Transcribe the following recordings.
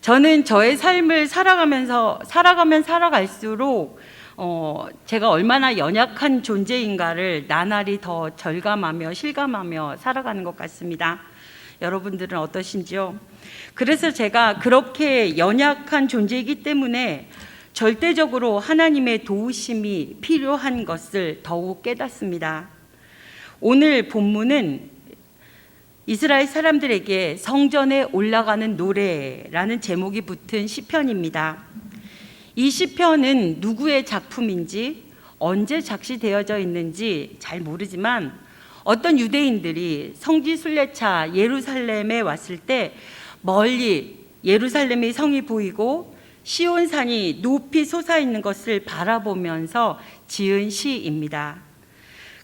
저는 저의 삶을 살아가면 살아갈수록 제가 얼마나 연약한 존재인가를 나날이 더 절감하며 실감하며 살아가는 것 같습니다. 여러분들은 어떠신지요? 그래서 제가 그렇게 연약한 존재이기 때문에 절대적으로 하나님의 도우심이 필요한 것을 더욱 깨닫습니다. 오늘 본문은 이스라엘 사람들에게 성전에 올라가는 노래라는 제목이 붙은 시편입니다. 이 시편은 누구의 작품인지 언제 작시되어져 있는지 잘 모르지만 어떤 유대인들이 성지 순례차 예루살렘에 왔을 때 멀리 예루살렘의 성이 보이고 시온산이 높이 솟아있는 것을 바라보면서 지은 시입니다.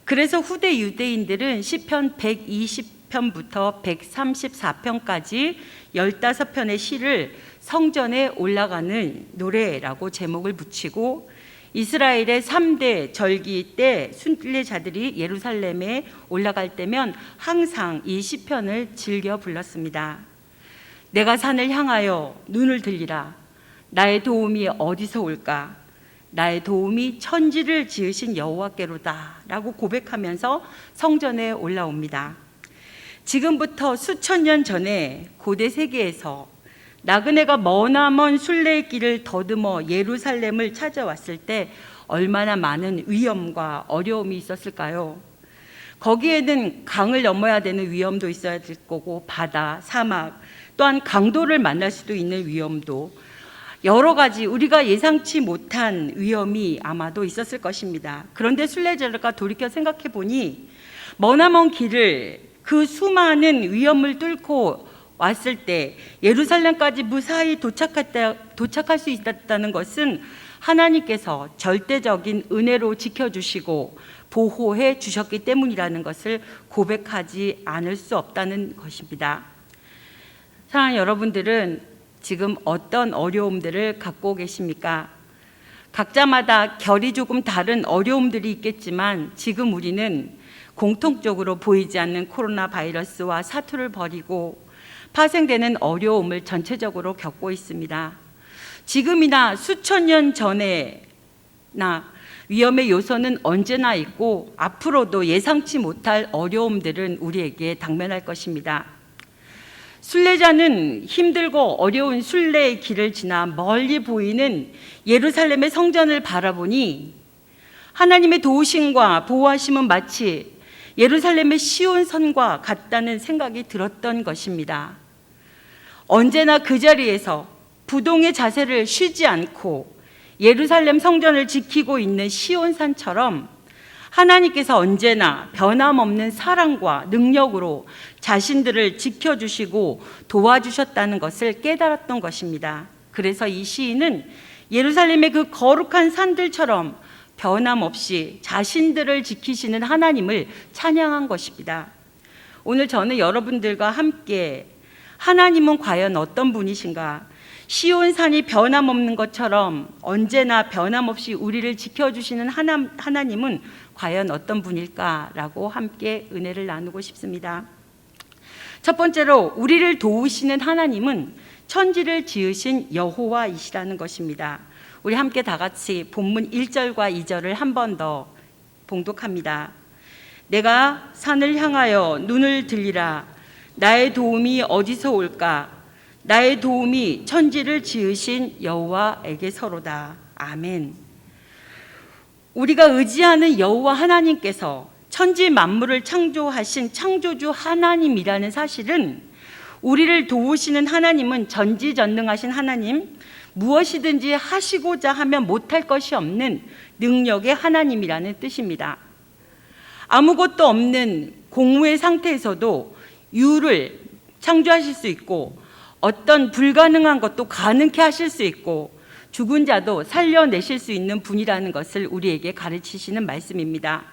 그래서 후대 유대인들은 시편 120편부터 134편까지 15편의 시를 성전에 올라가는 노래라고 제목을 붙이고 이스라엘의 3대 절기 때 순례자들이 예루살렘에 올라갈 때면 항상 이 시편을 즐겨 불렀습니다. 내가 산을 향하여 눈을 들리라. 나의 도움이 어디서 올까? 나의 도움이 천지를 지으신 여호와께로다 라고 고백하면서 성전에 올라옵니다. 지금부터 수천 년 전에 고대 세계에서 나그네가 머나먼 순례의 길을 더듬어 예루살렘을 찾아왔을 때 얼마나 많은 위험과 어려움이 있었을까요? 거기에는 강을 넘어야 되는 위험도 있어야 될 거고 바다, 사막, 또한 강도를 만날 수도 있는 위험도 여러 가지 우리가 예상치 못한 위험이 아마도 있었을 것입니다. 그런데 순례자가 돌이켜 생각해 보니 머나먼 길을 그 수많은 위험을 뚫고 왔을 때 예루살렘까지 무사히 도착할 수 있었다는 것은 하나님께서 절대적인 은혜로 지켜주시고 보호해 주셨기 때문이라는 것을 고백하지 않을 수 없다는 것입니다. 사랑하는 여러분들은 지금 어떤 어려움들을 갖고 계십니까? 각자마다 결이 조금 다른 어려움들이 있겠지만 지금 우리는 공통적으로 보이지 않는 코로나 바이러스와 사투를 벌이고 파생되는 어려움을 전체적으로 겪고 있습니다. 지금이나 수천 년 전에나 위험의 요소는 언제나 있고 앞으로도 예상치 못할 어려움들은 우리에게 당면할 것입니다. 순례자는 힘들고 어려운 순례의 길을 지나 멀리 보이는 예루살렘의 성전을 바라보니 하나님의 도우심과 보호하심은 마치 예루살렘의 시온산과 같다는 생각이 들었던 것입니다. 언제나 그 자리에서 부동의 자세를 쉬지 않고 예루살렘 성전을 지키고 있는 시온산처럼 하나님께서 언제나 변함없는 사랑과 능력으로 자신들을 지켜주시고 도와주셨다는 것을 깨달았던 것입니다. 그래서 이 시인은 예루살렘의 그 거룩한 산들처럼 변함없이 자신들을 지키시는 하나님을 찬양한 것입니다. 오늘 저는 여러분들과 함께 하나님은 과연 어떤 분이신가? 시온산이 변함없는 것처럼 언제나 변함없이 우리를 지켜주시는 하나님은 과연 어떤 분일까라고 함께 은혜를 나누고 싶습니다. 첫 번째로 우리를 도우시는 하나님은 천지를 지으신 여호와이시라는 것입니다. 우리 함께 다 같이 본문 1절과 2절을 한 번 더 봉독합니다. 내가 산을 향하여 눈을 들리라. 나의 도움이 어디서 올까? 나의 도움이 천지를 지으신 여호와에게서로다. 아멘. 우리가 의지하는 여호와 하나님께서 천지 만물을 창조하신 창조주 하나님이라는 사실은 우리를 도우시는 하나님은 전지전능하신 하나님, 무엇이든지 하시고자 하면 못할 것이 없는 능력의 하나님이라는 뜻입니다. 아무것도 없는 공무의 상태에서도 유를 창조하실 수 있고 어떤 불가능한 것도 가능케 하실 수 있고 죽은 자도 살려내실 수 있는 분이라는 것을 우리에게 가르치시는 말씀입니다.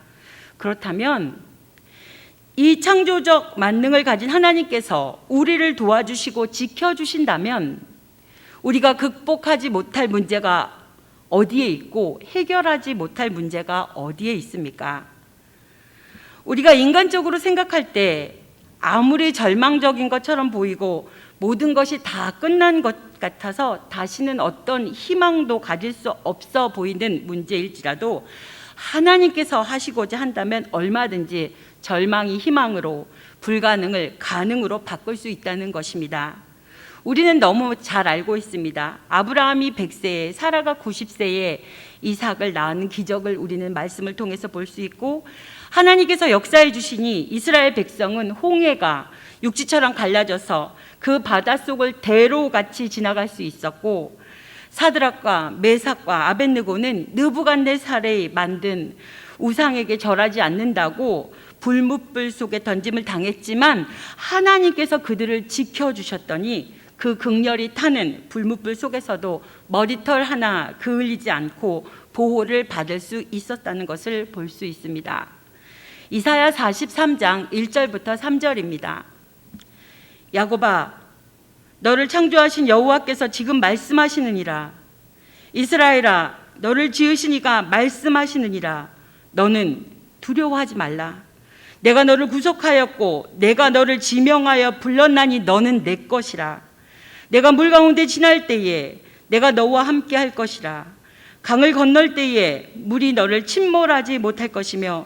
그렇다면 이 창조적 만능을 가진 하나님께서 우리를 도와주시고 지켜주신다면 우리가 극복하지 못할 문제가 어디에 있고 해결하지 못할 문제가 어디에 있습니까? 우리가 인간적으로 생각할 때 아무리 절망적인 것처럼 보이고 모든 것이 다 끝난 것 같아서 다시는 어떤 희망도 가질 수 없어 보이는 문제일지라도 하나님께서 하시고자 한다면 얼마든지 절망이 희망으로, 불가능을 가능으로 바꿀 수 있다는 것입니다. 우리는 너무 잘 알고 있습니다. 아브라함이 100세에 사라가 90세에 이삭을 낳은 기적을 우리는 말씀을 통해서 볼 수 있고, 하나님께서 역사해 주시니 이스라엘 백성은 홍해가 육지처럼 갈라져서 그 바닷속을 대로같이 지나갈 수 있었고, 사드락과 메삭과 아벳느고는 느부갓네살이 만든 우상에게 절하지 않는다고 불뭇불 속에 던짐을 당했지만 하나님께서 그들을 지켜주셨더니 그 극렬히 타는 불뭇불 속에서도 머리털 하나 그을리지 않고 보호를 받을 수 있었다는 것을 볼 수 있습니다. 이사야 43장 1절부터 3절입니다. 야곱아, 너를 창조하신 여호와께서 지금 말씀하시느니라. 이스라엘아, 너를 지으신 이가 말씀하시느니라. 너는 두려워하지 말라. 내가 너를 구속하였고 내가 너를 지명하여 불렀나니 너는 내 것이라. 내가 물 가운데 지날 때에 내가 너와 함께 할 것이라. 강을 건널 때에 물이 너를 침몰하지 못할 것이며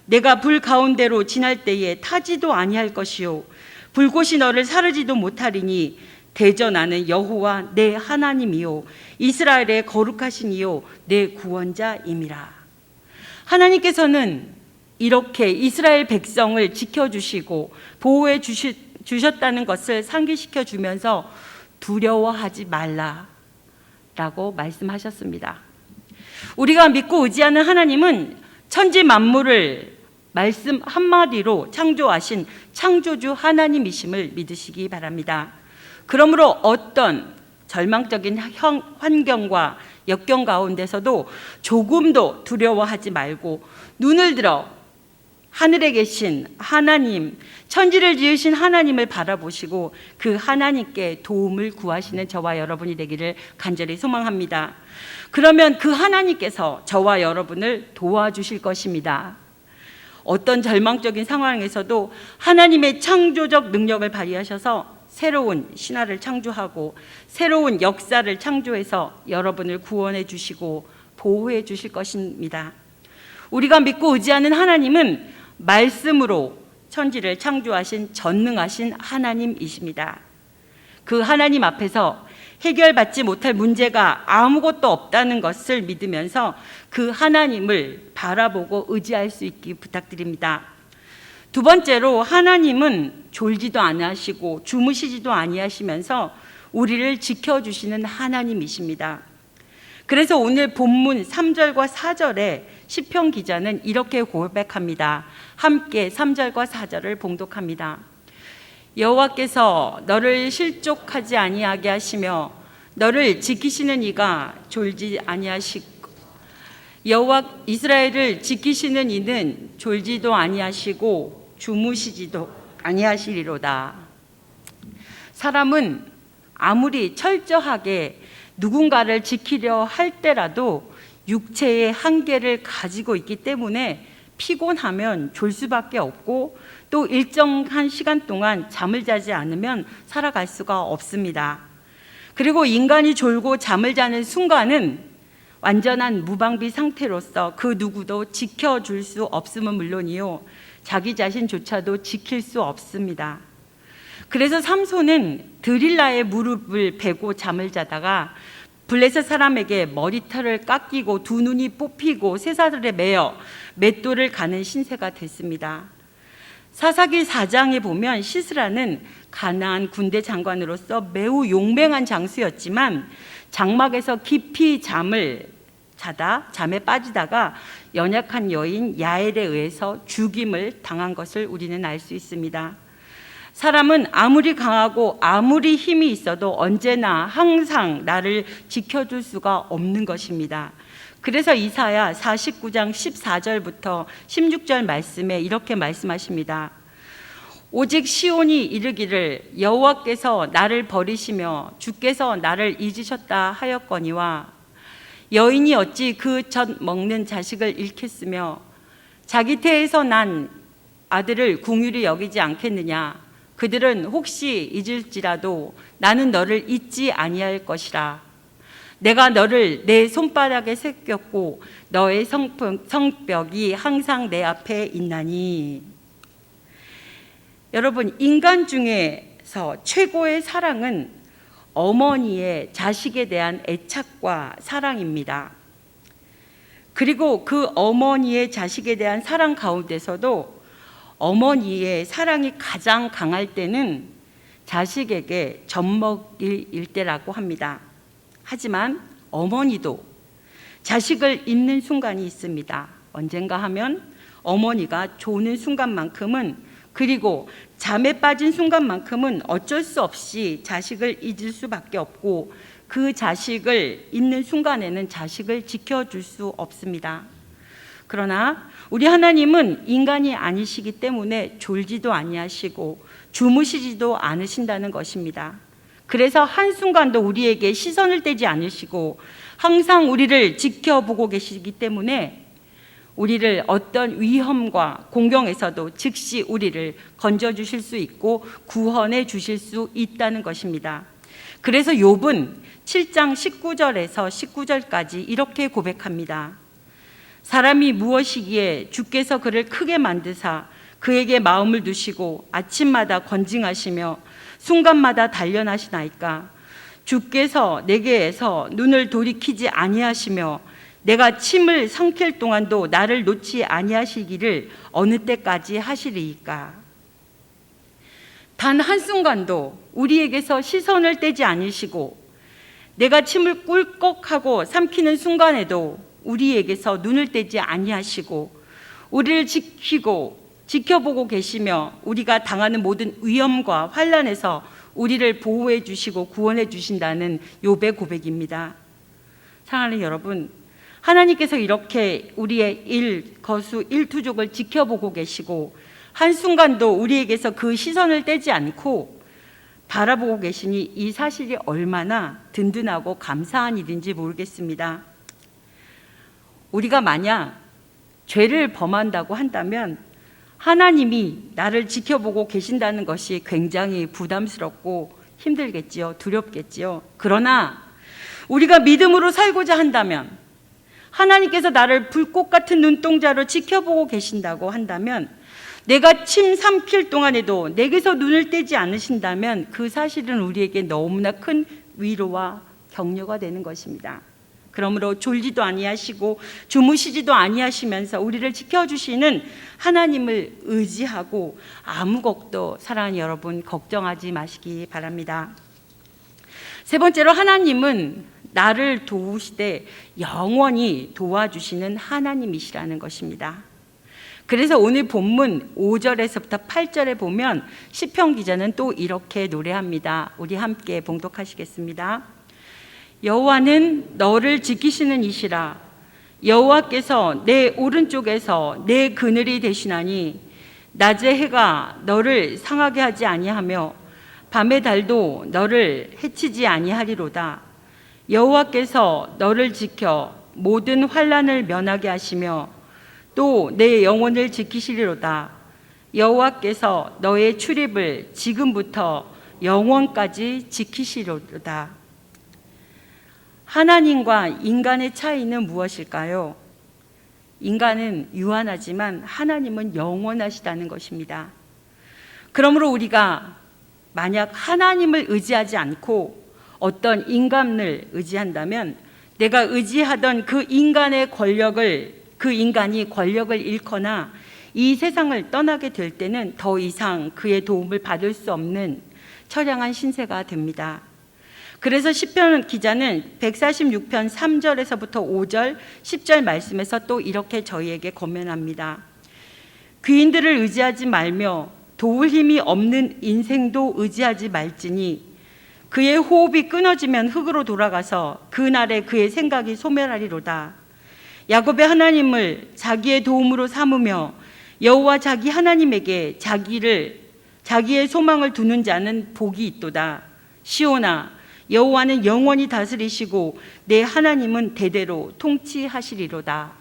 내가 불 가운데로 지날 때에 타지도 아니할 것이요 불꽃이 너를 사르지도 못하리니 대저 나는 여호와 내 하나님이요 이스라엘의 거룩하신 이요 내 구원자임이라. 하나님께서는 이렇게 이스라엘 백성을 지켜주시고 보호해 주셨다는 것을 상기시켜 주면서 두려워하지 말라라고 말씀하셨습니다. 우리가 믿고 의지하는 하나님은 천지 만물을 말씀 한마디로 창조하신 창조주 하나님이심을 믿으시기 바랍니다. 그러므로 어떤 절망적인 환경과 역경 가운데서도 조금도 두려워하지 말고 눈을 들어 하늘에 계신 하나님, 천지를 지으신 하나님을 바라보시고 그 하나님께 도움을 구하시는 저와 여러분이 되기를 간절히 소망합니다. 그러면 그 하나님께서 저와 여러분을 도와주실 것입니다. 어떤 절망적인 상황에서도 하나님의 창조적 능력을 발휘하셔서 새로운 신화를 창조하고 새로운 역사를 창조해서 여러분을 구원해 주시고 보호해 주실 것입니다. 우리가 믿고 의지하는 하나님은 말씀으로 천지를 창조하신 전능하신 하나님이십니다. 그 하나님 앞에서 해결받지 못할 문제가 아무것도 없다는 것을 믿으면서 그 하나님을 바라보고 의지할 수 있기 부탁드립니다. 두 번째로, 하나님은 졸지도 아니하시고 주무시지도 아니하시면서 우리를 지켜주시는 하나님이십니다. 그래서 오늘 본문 3절과 4절에 시편 기자는 이렇게 고백합니다. 함께 3절과 4절을 봉독합니다. 여호와께서 너를 실족하지 아니하게 하시며 너를 지키시는 이가 졸지 아니하시고 여호와 이스라엘을 지키시는 이는 졸지도 아니하시고 주무시지도 아니하시리로다. 사람은 아무리 철저하게 누군가를 지키려 할 때라도 육체의 한계를 가지고 있기 때문에 피곤하면 졸 수밖에 없고 또 일정한 시간 동안 잠을 자지 않으면 살아갈 수가 없습니다. 그리고 인간이 졸고 잠을 자는 순간은 완전한 무방비 상태로서 그 누구도 지켜줄 수 없음은 물론이요 자기 자신조차도 지킬 수 없습니다. 그래서 삼손은 드릴라의 무릎을 베고 잠을 자다가 블레셋 사람에게 머리털을 깎이고 두 눈이 뽑히고 쇠사슬에 매여 맷돌을 가는 신세가 됐습니다. 사사기 4장에 보면 시스라는 가나안 군대 장관으로서 매우 용맹한 장수였지만 장막에서 깊이 잠을 자다 잠에 빠지다가 연약한 여인 야엘에 의해서 죽임을 당한 것을 우리는 알 수 있습니다. 사람은 아무리 강하고 아무리 힘이 있어도 언제나 항상 나를 지켜줄 수가 없는 것입니다. 그래서 이사야 49장 14절부터 16절 말씀에 이렇게 말씀하십니다. 오직 시온이 이르기를 여호와께서 나를 버리시며 주께서 나를 잊으셨다 하였거니와 여인이 어찌 그 젖 먹는 자식을 잃겠으며 자기 태에서 난 아들을 궁휼히 여기지 않겠느냐. 그들은 혹시 잊을지라도 나는 너를 잊지 아니할 것이라. 내가 너를 내 손바닥에 새겼고 너의 성벽이 항상 내 앞에 있나니. 여러분, 인간 중에서 최고의 사랑은 어머니의 자식에 대한 애착과 사랑입니다. 그리고 그 어머니의 자식에 대한 사랑 가운데서도 어머니의 사랑이 가장 강할 때는 자식에게 젖먹일 때라고 합니다. 하지만 어머니도 자식을 잊는 순간이 있습니다. 언젠가 하면 어머니가 조는 순간만큼은, 그리고 잠에 빠진 순간만큼은 어쩔 수 없이 자식을 잊을 수밖에 없고, 그 자식을 잊는 순간에는 자식을 지켜줄 수 없습니다. 그러나 우리 하나님은 인간이 아니시기 때문에 졸지도 아니하시고 주무시지도 않으신다는 것입니다. 그래서 한순간도 우리에게 시선을 떼지 않으시고 항상 우리를 지켜보고 계시기 때문에 우리를 어떤 위험과 공경에서도 즉시 우리를 건져주실 수 있고 구원해 주실 수 있다는 것입니다. 그래서 욥은 7장 19절에서 19절까지 이렇게 고백합니다. 사람이 무엇이기에 주께서 그를 크게 만드사 그에게 마음을 두시고 아침마다 권징하시며 순간마다 단련하시나이까. 주께서 내게에서 눈을 돌이키지 아니하시며 내가 침을 삼킬 동안도 나를 놓지 아니하시기를 어느 때까지 하시리이까. 단 한순간도 우리에게서 시선을 떼지 않으시고 내가 침을 꿀꺽하고 삼키는 순간에도 우리에게서 눈을 떼지 아니하시고 우리를 지켜보고 계시며 우리가 당하는 모든 위험과 환난에서 우리를 보호해 주시고 구원해 주신다는 욥의 고백입니다. 사랑하는 여러분, 하나님께서 이렇게 우리의 거수 1투족을 지켜보고 계시고 한순간도 우리에게서 그 시선을 떼지 않고 바라보고 계시니 이 사실이 얼마나 든든하고 감사한 일인지 모르겠습니다. 우리가 만약 죄를 범한다고 한다면 하나님이 나를 지켜보고 계신다는 것이 굉장히 부담스럽고 힘들겠지요. 두렵겠지요. 그러나 우리가 믿음으로 살고자 한다면, 하나님께서 나를 불꽃 같은 눈동자로 지켜보고 계신다고 한다면, 내가 침 삼킬 동안에도 내게서 눈을 떼지 않으신다면 그 사실은 우리에게 너무나 큰 위로와 격려가 되는 것입니다. 그러므로 졸지도 아니하시고 주무시지도 아니하시면서 우리를 지켜주시는 하나님을 의지하고 아무것도, 사랑하는 여러분, 걱정하지 마시기 바랍니다. 세 번째로, 하나님은 나를 도우시되 영원히 도와주시는 하나님이시라는 것입니다. 그래서 오늘 본문 5절에서부터 8절에 보면 시편 기자는 또 이렇게 노래합니다. 우리 함께 봉독하시겠습니다. 여호와는 너를 지키시는 이시라. 여호와께서 내 오른쪽에서 내 그늘이 되시나니 낮의 해가 너를 상하게 하지 아니하며 밤의 달도 너를 해치지 아니하리로다. 여호와께서 너를 지켜 모든 환난을 면하게 하시며 또 내 영혼을 지키시리로다. 여호와께서 너의 출입을 지금부터 영원까지 지키시리로다. 하나님과 인간의 차이는 무엇일까요? 인간은 유한하지만 하나님은 영원하시다는 것입니다. 그러므로 우리가 만약 하나님을 의지하지 않고 어떤 인간을 의지한다면 내가 의지하던 그 인간이 권력을 잃거나 이 세상을 떠나게 될 때는 더 이상 그의 도움을 받을 수 없는 처량한 신세가 됩니다. 그래서 시편 기자는 146편 3절에서부터 5절, 10절 말씀에서 또 이렇게 저희에게 권면합니다. 귀인들을 의지하지 말며 도울 힘이 없는 인생도 의지하지 말지니 그의 호흡이 끊어지면 흙으로 돌아가서 그날에 그의 생각이 소멸하리로다. 야곱의 하나님을 자기의 도움으로 삼으며 여호와 자기 하나님에게 자기의 소망을 두는 자는 복이 있도다. 시온아, 여호와는 영원히 다스리시고 내 하나님은 대대로 통치하시리로다.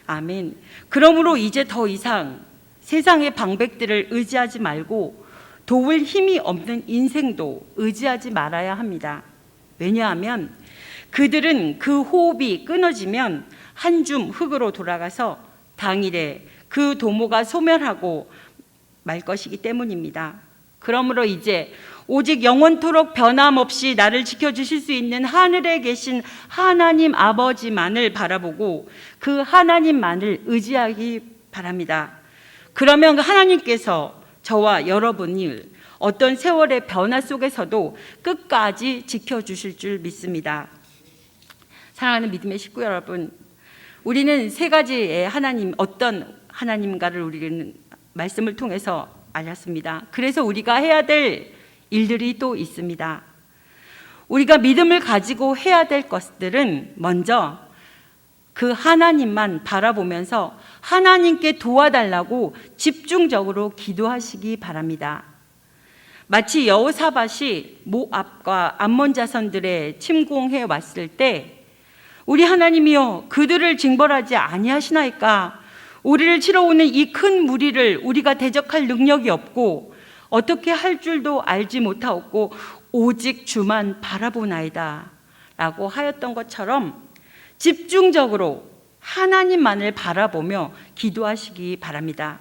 아멘. 그러므로 이제 더 이상 세상의 방백들을 의지하지 말고 도울 힘이 없는 인생도 의지하지 말아야 합니다. 왜냐하면 그들은 그 호흡이 끊어지면 한 줌 흙으로 돌아가서 당일에 그 도모가 소멸하고 말 것이기 때문입니다. 그러므로 이제 오직 영원토록 변함없이 나를 지켜주실 수 있는 하늘에 계신 하나님 아버지만을 바라보고 그 하나님만을 의지하기 바랍니다. 그러면 하나님께서 저와 여러분을 어떤 세월의 변화 속에서도 끝까지 지켜주실 줄 믿습니다. 사랑하는 믿음의 식구 여러분, 우리는 세 가지의 하나님, 어떤 하나님가를 우리는 말씀을 통해서 알았습니다. 그래서 우리가 해야 될 일들이 또 있습니다. 우리가 믿음을 가지고 해야 될 것들은 먼저 그 하나님만 바라보면서 하나님께 도와달라고 집중적으로 기도하시기 바랍니다. 마치 여호사밧이 모압과 암몬 자손들의 침공해 왔을 때 우리 하나님이여 그들을 징벌하지 아니하시나이까? 우리를 치러 오는 이 큰 무리를 우리가 대적할 능력이 없고 어떻게 할 줄도 알지 못하옵고 오직 주만 바라보나이다 라고 하였던 것처럼 집중적으로 하나님만을 바라보며 기도하시기 바랍니다.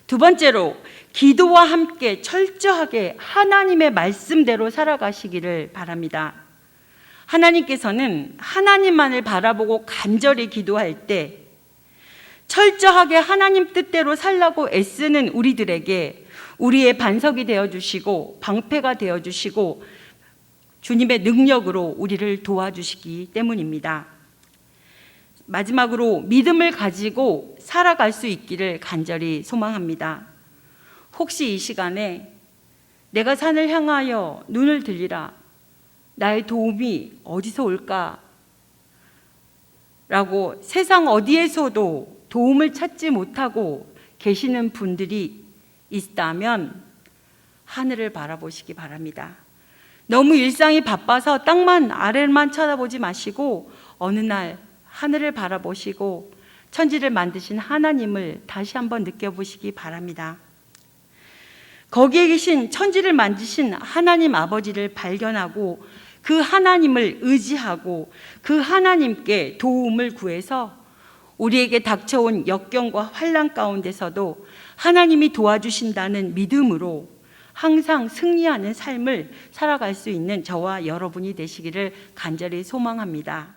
두 번째로 기도와 함께 철저하게 하나님의 말씀대로 살아가시기를 바랍니다. 하나님께서는 하나님만을 바라보고 간절히 기도할 때 철저하게 하나님 뜻대로 살라고 애쓰는 우리들에게 우리의 반석이 되어주시고 방패가 되어주시고 주님의 능력으로 우리를 도와주시기 때문입니다. 마지막으로 믿음을 가지고 살아갈 수 있기를 간절히 소망합니다. 혹시 이 시간에 내가 산을 향하여 눈을 들리라, 나의 도움이 어디서 올까? 라고 세상 어디에서도 도움을 찾지 못하고 계시는 분들이 있다면 하늘을 바라보시기 바랍니다. 너무 일상이 바빠서 땅만 아래만 쳐다보지 마시고 어느 날 하늘을 바라보시고 천지를 만드신 하나님을 다시 한번 느껴보시기 바랍니다. 거기에 계신 천지를 만드신 하나님 아버지를 발견하고 그 하나님을 의지하고 그 하나님께 도움을 구해서 우리에게 닥쳐온 역경과 환난 가운데서도 하나님이 도와주신다는 믿음으로 항상 승리하는 삶을 살아갈 수 있는 저와 여러분이 되시기를 간절히 소망합니다.